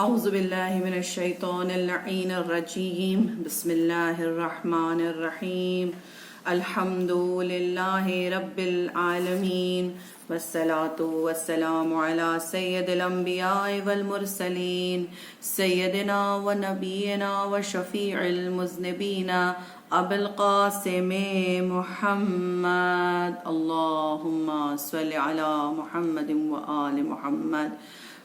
اعوذ باللہ من الشیطان اللعین الرجیم بسم اللہ الرحمن الرحیم الحمد للہ رب العالمین والصلاة والسلام علی سید الانبیاء والمرسلین سیدنا و نبینا و شفیع المذنبین ابو القاسم محمد اللہم صل علی محمد و آل محمد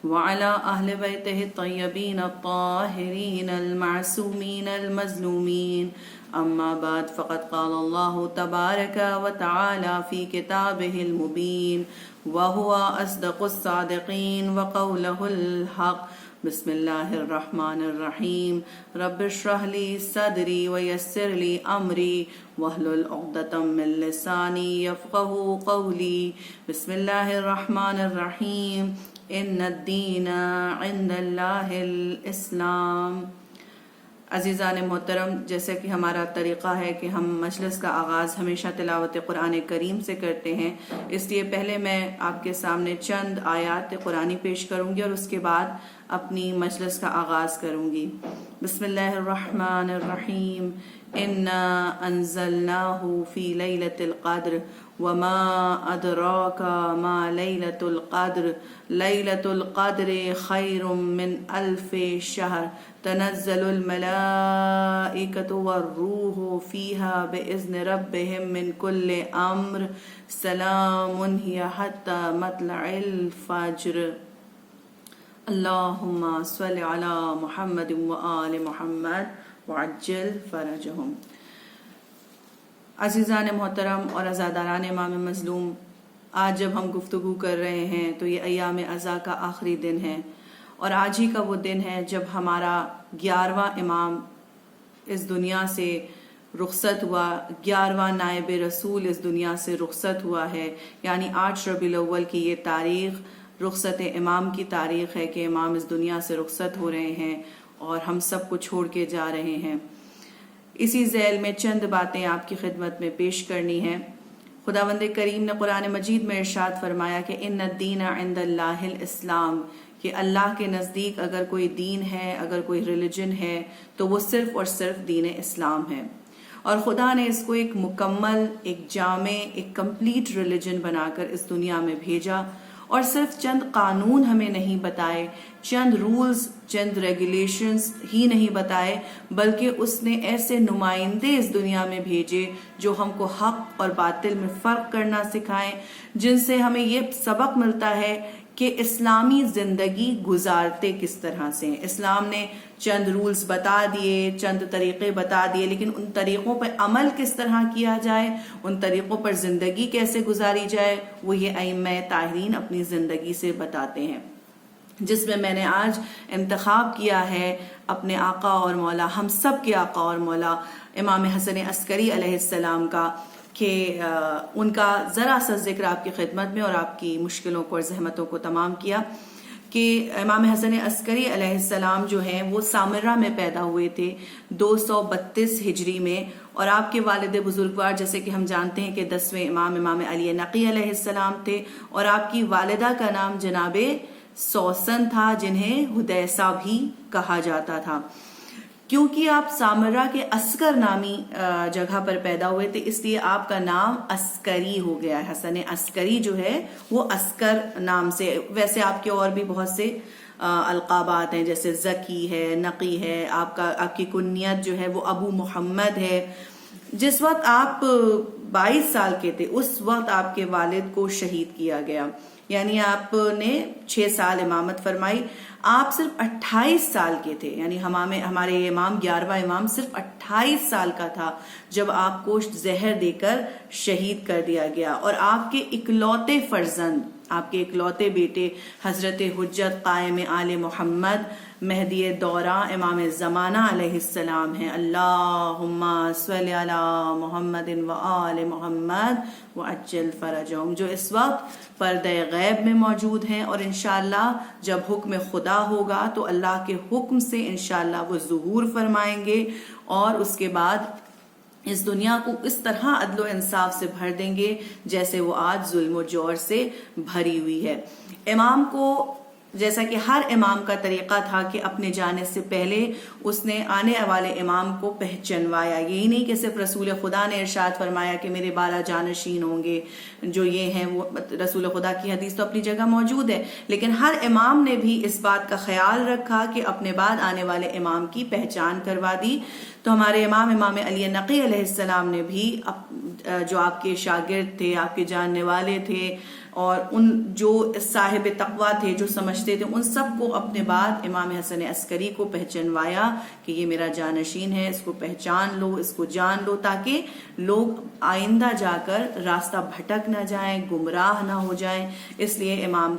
وعلى أهل بيته الطيبين الطاهرين المعصومين المظلومين أما بعد فقد قال الله تبارك وتعالى في كتابه المبين وهو أصدق الصادقين وقوله الحق بسم الله الرحمن الرحيم رب اشرح لي صدري ويسر لي أمري واحلل عقدة من لساني يفقهوا قولي بسم الله الرحمن الرحيم ان الدین عند اللہ الاسلام۔ عزیزان محترم، جیسے کہ ہمارا طریقہ ہے کہ ہم مجلس کا آغاز ہمیشہ تلاوت قرآن کریم سے کرتے ہیں، اس لیے پہلے میں آپ کے سامنے چند آیات قرآنی پیش کروں گی اور اس کے بعد اپنی مجلس کا آغاز کروں گی۔ بسم اللہ الرحمن الرحیم انا انزلناہ فی لیلۃ القدر وما ادراک ما لیلۃ القدر لیلۃ القدر خیر من الف شہر تنزل الملائکۃ والروح فیہا باذن ربہم من کل امر سلام ہی حتی مطلع الفجر۔ اللہم صل علی محمد و آل محمد وعجل فرجہم۔ عزیزان محترم اور عزاداران امام مظلوم، آج جب ہم گفتگو کر رہے ہیں تو یہ ایام عزا کا آخری دن ہے، اور آج ہی کا وہ دن ہے جب ہمارا 11واں امام اس دنیا سے رخصت ہوا، 11واں نائب رسول اس دنیا سے رخصت ہوا ہے، یعنی 8 ربیع الاول کی یہ تاریخ رخصت امام کی تاریخ ہے کہ امام اس دنیا سے رخصت ہو رہے ہیں اور ہم سب کو چھوڑ کے جا رہے ہیں۔ اسی ذیل میں چند باتیں آپ کی خدمت میں پیش کرنی ہیں۔ خداوند کریم نے قرآن مجید میں ارشاد فرمایا کہ ان الدین عند اللہ الاسلام، کہ اللہ کے نزدیک اگر کوئی دین ہے، اگر کوئی ریلیجن ہے تو وہ صرف اور صرف دین اسلام ہے، اور خدا نے اس کو ایک مکمل، ایک جامع، ایک کمپلیٹ ریلیجن بنا کر اس دنیا میں بھیجا، اور صرف چند قانون ہمیں نہیں بتائے، چند رولز، چند ریگولیشنز ہی نہیں بتائے، بلکہ اس نے ایسے نمائندے اس دنیا میں بھیجے جو ہم کو حق اور باطل میں فرق کرنا سکھائیں، جن سے ہمیں یہ سبق ملتا ہے کہ اسلامی زندگی گزارتے کس طرح سے ہیں۔ اسلام نے چند رولز بتا دیے، چند طریقے بتا دیے، لیکن ان طریقوں پر عمل کس طرح کیا جائے، ان طریقوں پر زندگی کیسے گزاری جائے، وہ یہ ائمہ طاہرین اپنی زندگی سے بتاتے ہیں، جس میں میں نے آج انتخاب کیا ہے اپنے آقا اور مولا، ہم سب کے آقا اور مولا امام حسن عسکری علیہ السلام کا، کہ ان کا ذرا سا ذکر آپ کی خدمت میں اور آپ کی مشکلوں کو اور زحمتوں کو تمام کیا۔ کہ امام حسن عسکری علیہ السلام جو ہیں وہ سامرہ میں پیدا ہوئے تھے 232 ہجری میں، اور آپ کے والد بزرگوار جیسے کہ ہم جانتے ہیں کہ 10ویں امام علی نقی علیہ السلام تھے، اور آپ کی والدہ کا نام جناب سوسن تھا، جنہیں حدیثہ بھی کہا جاتا تھا۔ کیونکہ آپ سامرہ کے عسکر نامی جگہ پر پیدا ہوئے تھے، اس لیے آپ کا نام عسکری ہو گیا ہے۔ حسن عسکری جو ہے وہ عسکر نام سے، ویسے آپ کے اور بھی بہت سے القابات ہیں، جیسے زکی ہے، نقی ہے، آپ کی کنیت جو ہے وہ ابو محمد ہے۔ جس وقت آپ 22 سال کے تھے اس وقت آپ کے والد کو شہید کیا گیا، یعنی آپ نے 6 سال امامت فرمائی، آپ صرف 28 سال کے تھے، یعنی ہمارے امام 11واں امام صرف 28 سال کا تھا جب آپ کو زہر دے کر شہید کر دیا گیا، اور آپ کے اکلوتے فرزند، آپ کے اکلوتے بیٹے حضرت حجت قائم آل محمد مہدی دوراں امام زمانہ علیہ السلام ہیں۔ اللہم صل علی محمد و آل محمد وعجل فرجہم، جو اس وقت پردہ غیب میں موجود ہیں، اور انشاءاللہ جب حکم خدا ہوگا تو اللہ کے حکم سے انشاءاللہ وہ ظہور فرمائیں گے، اور اس کے بعد اس دنیا کو اس طرح عدل و انصاف سے بھر دیں گے جیسے وہ آج ظلم و جور سے بھری ہوئی ہے۔ امام کو جیسا کہ ہر امام کا طریقہ تھا کہ اپنے جانے سے پہلے اس نے آنے والے امام کو پہچنوایا. یہی نہیں کہ صرف رسول خدا نے ارشاد فرمایا کہ میرے بالا جانشین ہوں گے جو یہ ہیں. وہ رسول خدا کی حدیث تو اپنی جگہ موجود ہے، لیکن ہر امام نے بھی اس بات کا خیال رکھا کہ اپنے بعد آنے والے امام کی پہچان کروا دی. تو ہمارے امام علی نقی علیہ السلام نے بھی جو آپ کے شاگرد تھے، آپ کے جاننے والے تھے، اور ان جو صاحب تقویٰ تھے، جو سمجھتے تھے، ان سب کو اپنے بعد امام حسن عسکری کو پہچنوایا کہ یہ میرا جانشین ہے، اس کو پہچان لو، اس کو جان لو، تاکہ لوگ آئندہ جا کر راستہ بھٹک نہ جائیں، گمراہ نہ ہو جائیں. اس لیے امام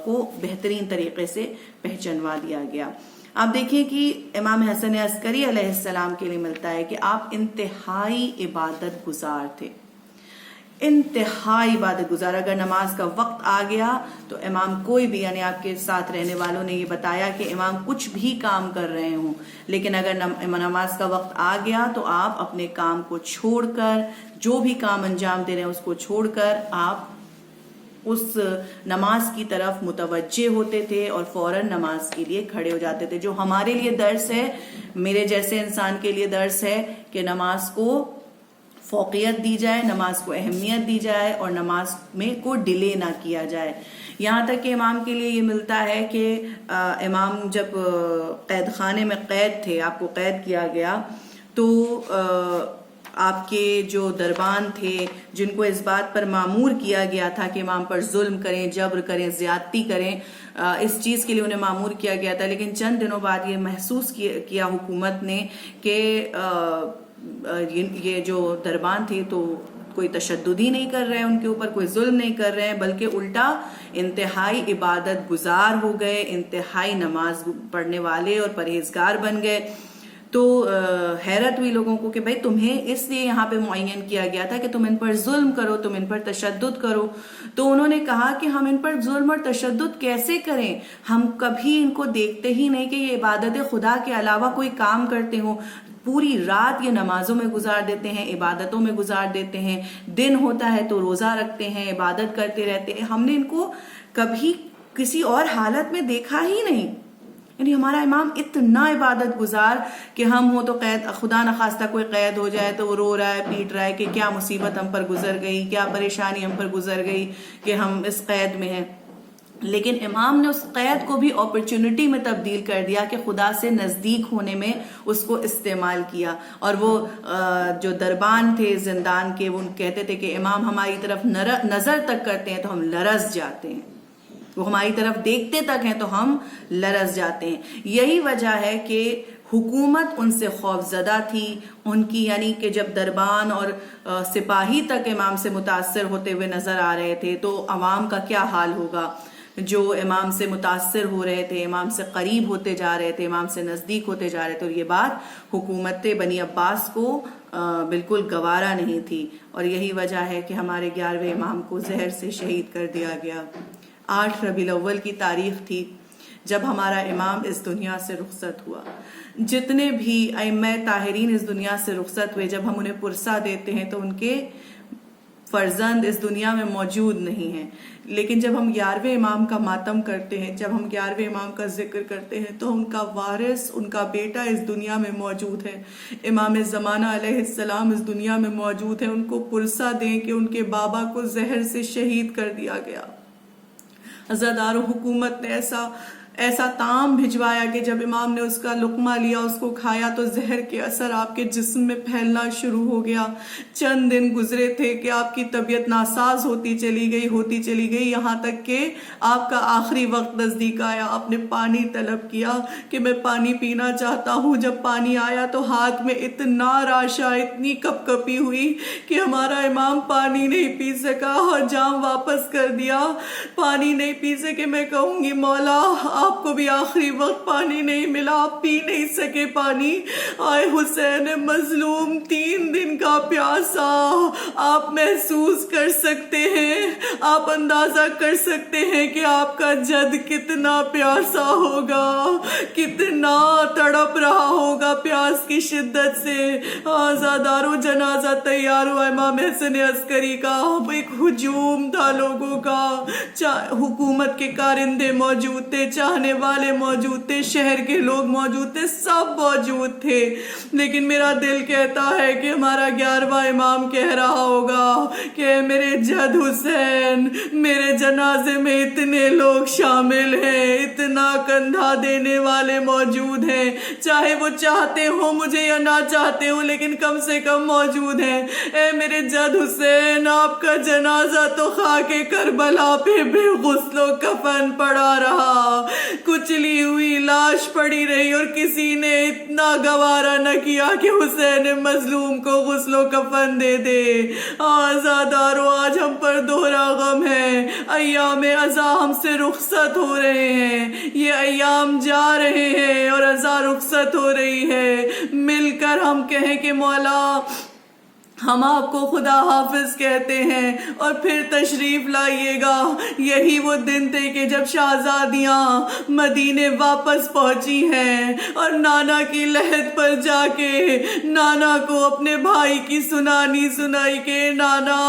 کو بہترین طریقے سے پہچنوا دیا گیا. آپ دیکھیں کہ امام حسن عسکری علیہ السلام کے لیے ملتا ہے کہ آپ انتہائی عبادت گزار تھے، انتہائی عبادت گزار. اگر نماز کا وقت آ گیا تو امام کوئی بھی، یعنی آپ کے ساتھ رہنے والوں نے یہ بتایا کہ امام کچھ بھی کام کر رہے ہوں، لیکن اگر نماز کا وقت آ گیا تو آپ اپنے کام کو چھوڑ کر، جو بھی کام انجام دے رہے ہیں اس کو چھوڑ کر آپ اس نماز کی طرف متوجہ ہوتے تھے اور فوراً نماز کے لیے کھڑے ہو جاتے تھے. جو ہمارے لیے درس ہے، میرے جیسے انسان کے لیے درس ہے کہ نماز کو فوقیت دی جائے، نماز کو اہمیت دی جائے اور نماز میں کو ڈیلے نہ کیا جائے. یہاں تک کہ امام کے لیے یہ ملتا ہے کہ امام جب قید خانے میں قید تھے، آپ کو قید کیا گیا، تو آپ کے جو دربان تھے جن کو اس بات پر مامور کیا گیا تھا کہ امام پر ظلم کریں، جبر کریں، زیادتی کریں، اس چیز کے لیے انہیں مامور کیا گیا تھا. لیکن چند دنوں بعد یہ محسوس کیا حکومت نے کہ یہ جو دربان تھے تو کوئی تشدد ہی نہیں کر رہے ہیں، ان کے اوپر کوئی ظلم نہیں کر رہے ہیں، بلکہ الٹا انتہائی عبادت گزار ہو گئے، انتہائی نماز پڑھنے والے اور پرہیزگار بن گئے. تو حیرت ہوئی لوگوں کو کہ بھائی تمہیں اس لیے یہاں پہ معین کیا گیا تھا کہ تم ان پر ظلم کرو، تم ان پر تشدد کرو. تو انہوں نے کہا کہ ہم ان پر ظلم اور تشدد کیسے کریں؟ ہم کبھی ان کو دیکھتے ہی نہیں کہ یہ عبادت خدا کے علاوہ کوئی کام کرتے ہوں. پوری رات یہ نمازوں میں گزار دیتے ہیں، عبادتوں میں گزار دیتے ہیں، دن ہوتا ہے تو روزہ رکھتے ہیں، عبادت کرتے رہتے ہیں. ہم نے ان کو کبھی کسی اور حالت میں دیکھا ہی نہیں. یعنی ہمارا امام اتنا عبادت گزار کہ ہم ہو تو قید، خدا نخواستہ کوئی قید ہو جائے تو وہ رو رہا ہے، پیٹ رہا ہے کہ کیا مصیبت ہم پر گزر گئی، کیا پریشانی ہم پر گزر گئی کہ ہم اس قید میں ہیں. لیکن امام نے اس قید کو بھی اپرچونٹی میں تبدیل کر دیا کہ خدا سے نزدیک ہونے میں اس کو استعمال کیا. اور وہ جو دربان تھے زندان کے، وہ کہتے تھے کہ امام ہماری طرف نظر تک کرتے ہیں تو ہم لرز جاتے ہیں، وہ ہماری طرف دیکھتے تک ہیں تو ہم لرز جاتے ہیں. یہی وجہ ہے کہ حکومت ان سے خوف زدہ تھی ان کی، یعنی کہ جب دربان اور سپاہی تک امام سے متاثر ہوتے ہوئے نظر آ رہے تھے تو عوام کا کیا حال ہوگا جو امام سے متاثر ہو رہے تھے، امام سے قریب ہوتے جا رہے تھے، امام سے نزدیک ہوتے جا رہے تھے. اور یہ بات حکومت بنی عباس کو بالکل گوارا نہیں تھی. اور یہی وجہ ہے کہ ہمارے 11ویں امام کو زہر سے شہید کر دیا گیا. 8 ربیع الاول کی تاریخ تھی جب ہمارا امام اس دنیا سے رخصت ہوا. جتنے بھی ائمہ طاہرین اس دنیا سے رخصت ہوئے، جب ہم انہیں پرسہ دیتے ہیں تو ان کے فرزند اس دنیا میں موجود نہیں ہیں. لیکن جب ہم 11ویں امام کا ماتم کرتے ہیں، جب ہم 11ویں امام کا ذکر کرتے ہیں تو ان کا وارث، ان کا بیٹا اس دنیا میں موجود ہے. امام زمانہ علیہ السلام اس دنیا میں موجود ہیں. ان کو پرسہ دیں کہ ان کے بابا کو زہر سے شہید کر دیا گیا. عزادار حکومت نے ایسا طعام بھجوایا کہ جب امام نے اس کا لقمہ لیا، اس کو کھایا تو زہر کے اثر آپ کے جسم میں پھیلنا شروع ہو گیا. چند دن گزرے تھے کہ آپ کی طبیعت ناساز ہوتی چلی گئی، یہاں تک کہ آپ کا آخری وقت نزدیک آیا. آپ نے پانی طلب کیا کہ میں پانی پینا چاہتا ہوں. جب پانی آیا تو ہاتھ میں اتنا راشا، اتنی کپ کپی ہوئی کہ ہمارا امام پانی نہیں پی سکا اور جام واپس کر دیا. پانی نہیں پی سکے. میں کہوں گی مولا آپ کو بھی آخری وقت پانی نہیں ملا، آپ پی نہیں سکے پانی۔ آئے حسین مظلوم 3 دن کا پیاسا، آپ محسوس کر سکتے ہیں، آپ اندازہ کر سکتے ہیں کہ آپ کا جد کتنا پیاسا ہوگا، کتنا تڑپ رہا ہوگا پیاس کی شدت سے۔ آزادارو جنازہ تیار ہوا امام حسن عسکری کا، ایک ہجوم تھا لوگوں کا، حکومت کے کارندے موجود تھے، چاہنے والے موجود تھے، شہر کے لوگ موجود تھے، سب موجود تھے، لیکن میرا دل کہتا ہے کہ ہمارا 11واں امام کہہ رہا ہوگا کہ میرے جد حسین، میرے جنازے میں اتنے لوگ شامل ہیں، اتنا کندھا دینے والے موجود ہیں، چاہے وہ چاہتے ہوں مجھے یا نہ چاہتے ہوں، لیکن کم سے کم موجود ہیں۔ اے میرے جد حسین، آپ کا جنازہ تو خاک کربلا پہ بے غسل و کفن پڑا رہا، کچلی ہوئی لاش پڑی رہی، اور کسی نے اتنا گوارا نہ کیا کہ حسین مظلوم کو غسل و کفن دے دے۔ آزادارو، آج ہم پر دوہرا غم ہے، ایام عزا ہم سے رخصت ہو رہے ہیں، یہ ایام جا رہے ہیں اور عزا رخصت ہو رہی ہے۔ مل کر ہم کہیں کہ مولا ہم آپ کو خدا حافظ کہتے ہیں اور پھر تشریف لائیے گا۔ یہی وہ دن تھے کہ جب شہزادیاں مدینے واپس پہنچی ہیں اور نانا کی لحد پر جا کے نانا کو اپنے بھائی کی سنائی کہ نانا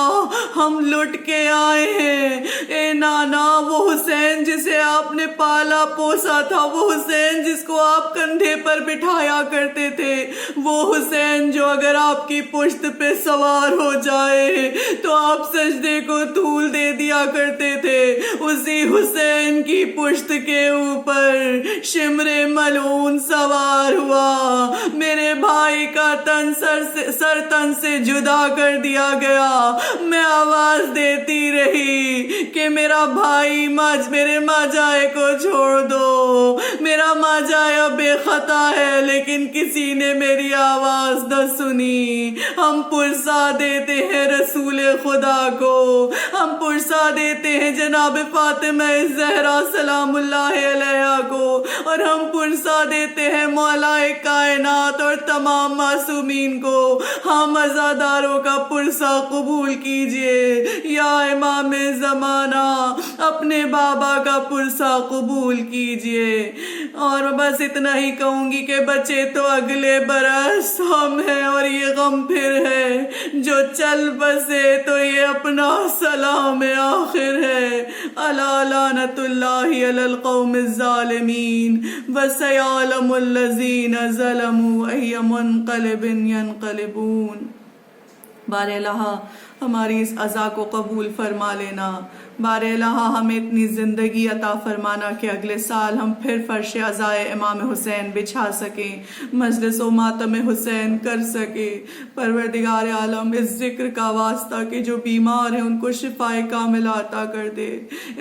ہم لٹ کے آئے ہیں، اے نانا وہ حسین جسے آپ نے پالا پوسا تھا، وہ حسین جس کو آپ کندھے پر بٹھایا کرتے تھے، وہ حسین جو اگر آپ کی پشت پہ سوار ہو جائے تو آپ سجدے کو طول دے دیا کرتے تھے، اسی حسین کی پشت کے اوپر شمر ملعون سوار ہوا، میرے بھائی کا سر تن سے جدا کر دیا گیا۔ میں آواز دیتی رہی کہ میرا بھائی میرے ماجائے کو چھوڑ دو، میرا ماجائے بے خطا ہے، لیکن کسی نے میری آواز نہ سنی۔ ہم پرسا دیتے ہیں رسول خدا کو، ہم پرسا دیتے ہیں جناب فاطمہ زہرا سلام اللہ علیہا کو، اور ہم پرسا دیتے ہیں مولا کائنات اور تمام معصومین کو۔ ہم عزاداروں کا پرسا قبول کیجئے، یا امام زمانہ اپنے بابا کا پرسا قبول کیجئے۔ اور بس اتنا ہی کہوں گی کہ بچے تو اگلے برس ہم ہیں، اور یہ غم پھر ہے جو چل بسے تو یہ اپنا سلام آخر ہے۔ الا لعنت اللہ علی القوم الظالمین، وسیعلم الذین ظلموا ای منقلب ینقلبون۔ بار الہ ہماری اس عزا کو قبول فرما لینا، بار الہ ہمیں اتنی زندگی عطا فرمانا کہ اگلے سال ہم پھر فرش عزائے امام حسین بچھا سکیں، مجلس و ماتم حسین کر سکیں۔ پروردگار عالم اس ذکر کا واسطہ کہ جو بیمار ہیں ان کو شفائے کاملہ عطا کر دے،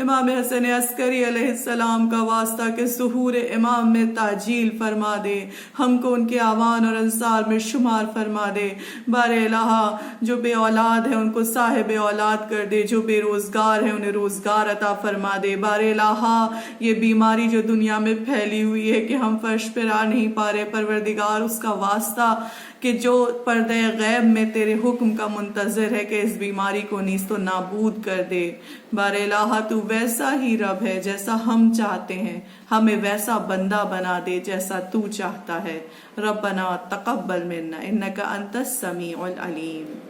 امام حسن عسکری علیہ السلام کا واسطہ کہ ظہور امام میں تعجیل فرما دے، ہم کو ان کے اعوان اور انصار میں شمار فرما دے۔ بار الہ جو بے اولاد ہیں ان کو صاحب اولاد کر دے، جو بے روزگار ہیں انہیں روزگار عطا فرما دے۔ بار الہ یہ بیماری جو دنیا میں پھیلی ہوئی ہے کہ ہم فرش پر آ نہیں پا رہے، پروردگار اس کا واسطہ کہ جو پردہ غیب میں تیرے حکم کا منتظر ہے کہ اس بیماری کو نیست و نابود کر دے۔ بار الہ تو ویسا ہی رب ہے جیسا ہم چاہتے ہیں، ہمیں ویسا بندہ بنا دے جیسا تو چاہتا ہے۔ ربنا تقبل منا انک انت السمیع العلیم۔